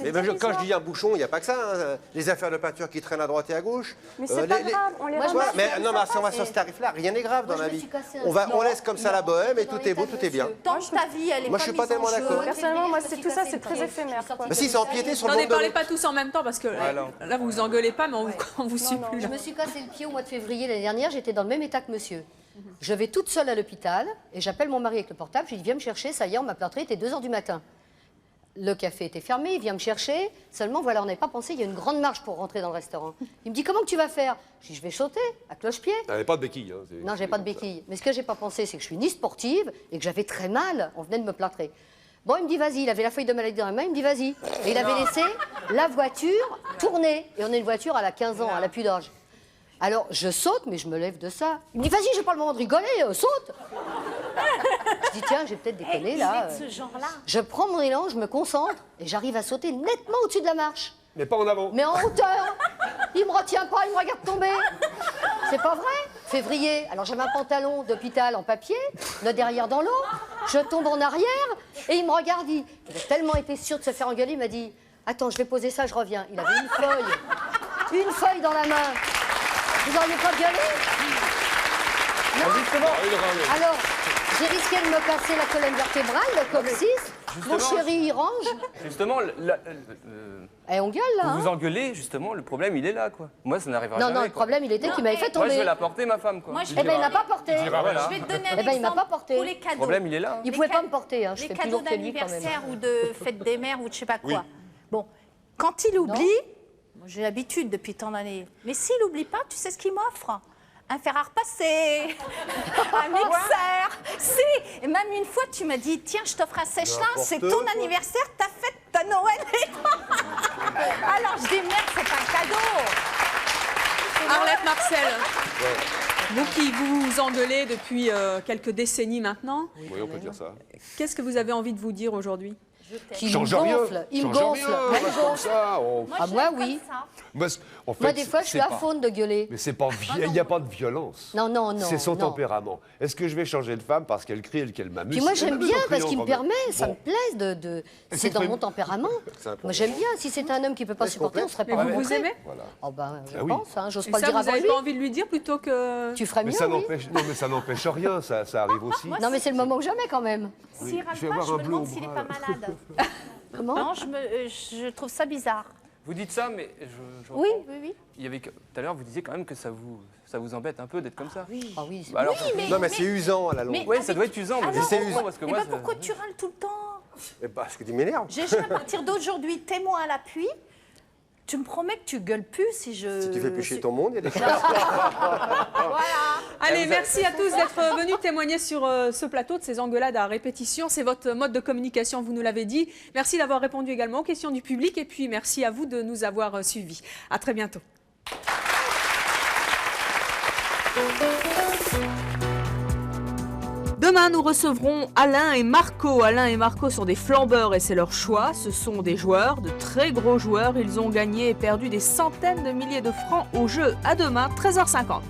Mais quand je dis un bouchon, il n'y a pas que ça. Hein. Les affaires de peinture qui traînent à droite et à gauche. Mais c'est pas grave, on les ramasse. Mais non, mais si on va sur ce tarif-là, rien n'est grave dans la vie. On laisse comme ça la bohème et tout est beau, tout est bien. Tant que ta vie, elle est moi, je suis pas tellement d'accord. Personnellement, moi, tout ça, c'est très éphémère. Mais si, c'est empiété sur le monde. N'en parlez pas tous en même temps parce que là, vous vous engueulez pas, mais on vous suit plus. Je me suis cassé le pied au mois de février l'année dernière, j'étais dans le même état que monsieur. Je vais toute seule à l'hôpital et j'appelle mon mari avec le portable, je lui dis viens me chercher, ça y est, on m'a plâtré, il était 2 h du matin. Le café était fermé, il vient me chercher, seulement voilà, on n'avait pas pensé, il y a une grande marche pour rentrer dans le restaurant. Il me dit comment que tu vas faire? Je dis je vais sauter, à cloche-pied. Elle n'avait pas de béquille. Hein, non, j'ai pas de béquille. Mais ce que j'ai pas pensé, c'est que je suis ni sportive et que j'avais très mal, on venait de me plâtrer. Bon, il me dit vas-y, il avait la feuille de maladie dans la main, il me dit vas-y. Et il avait laissé la voiture tourner. Et on a une voiture, elle a 15 ans, elle a plus d'âge. Alors, je saute, mais je me lève de ça. Il me dit, vas-y, j'ai pas le moment de rigoler, saute. Je dis, tiens, j'ai peut-être déconné, là. Ce genre-là. Je prends mon élan, je me concentre, et j'arrive à sauter nettement au-dessus de la marche. Mais pas en avant. Mais en hauteur. Il me retient pas, il me regarde tomber. C'est pas vrai. Février, alors j'avais un pantalon d'hôpital en papier, le derrière dans l'eau. Je tombe en arrière, et il me regarde, il a tellement été sûr de se faire engueuler, il m'a dit, attends, je vais poser ça, je reviens. Il avait une feuille dans la main. Vous n'auriez pas gueulé? Non. Alors, j'ai risqué de me casser la colonne vertébrale, le coccyx. Mon chéri, il range. Justement, et on gueule, là. Vous engueulez, justement, le problème, il est là, quoi. Moi, ça n'arrivera jamais. Non, le problème, il était qu'il m'avait fait tomber. Moi, je vais la porter, ma femme, quoi. Eh ben, il n'a pas porté. Je vais te donner un exemple il m'a pas porté. pour les cadeaux. Le problème, il est là. Il ne pouvait pas me porter, hein. Je Les fais plus cadeaux lourd que lui, quand même. d'anniversaire ou de fête des mères ou de je sais pas quoi. Bon, quand il oublie, j'ai l'habitude depuis tant d'années, mais s'il n'oublie pas, tu sais ce qu'il m'offre? Un fer à repasser, un mixeur. Si, et même une fois, tu m'as dit, tiens, je t'offre un sèche-linge, c'est ton anniversaire, ta fête, ta Noël. Alors, je dis, merde, c'est un cadeau. Arlette Marcel, vous qui vous engueulez depuis quelques décennies maintenant, oui, on peut dire ça. Qu'est-ce que vous avez envie de vous dire aujourd'hui? Il me gonfle, il me gonfle. Moi, oui. En fait, moi, des fois, je suis à faune de gueuler. Mais c'est pas, il n'y a pas de violence. Non. C'est son tempérament. Est-ce que je vais changer de femme parce qu'elle crie et qu'elle m'amuse? Puis moi, j'aime bien parce qu'il me permet, ça me plaît de. C'est dans mon tempérament. Moi, j'aime bien. Si c'était un homme qui ne peut pas supporter, on serait pas rencontrés. Vous aimez? Oh ben, je pense. J'ose pas le dire avant lui. Vous n'avez pas envie de lui dire plutôt que. Tu ferais mieux. Non, mais ça n'empêche rien. Ça arrive aussi. Non, mais c'est le moment ou jamais quand même. S'il râle pas, je me demande s'il n'est pas malade. Comment? Non, je trouve ça bizarre. Vous dites ça, mais Oui, oui, oui. Il y avait tout à l'heure, vous disiez quand même que ça vous embête un peu d'être comme ça. Oui. Ah oui. Bah alors, non, mais c'est usant à la longue. Oui, ça doit être usant. Mais c'est usant parce que Mais moi, pourquoi tu râles tout le temps? Parce que tu m'énerves. Gégé, à partir d'aujourd'hui, témoin à l'appui. Tu me promets que tu gueules plus si je... Si tu fais plus chier ton monde, il y a des choses. Voilà. Allez, merci à tous d'être venus témoigner sur ce plateau de ces engueulades à répétition. C'est votre mode de communication, vous nous l'avez dit. Merci d'avoir répondu également aux questions du public et puis merci à vous de nous avoir suivis. À très bientôt. Demain, nous recevrons Alain et Marco. Alain et Marco sont des flambeurs et c'est leur choix. Ce sont des joueurs, de très gros joueurs. Ils ont gagné et perdu des centaines de milliers de francs au jeu. À demain, 13h50.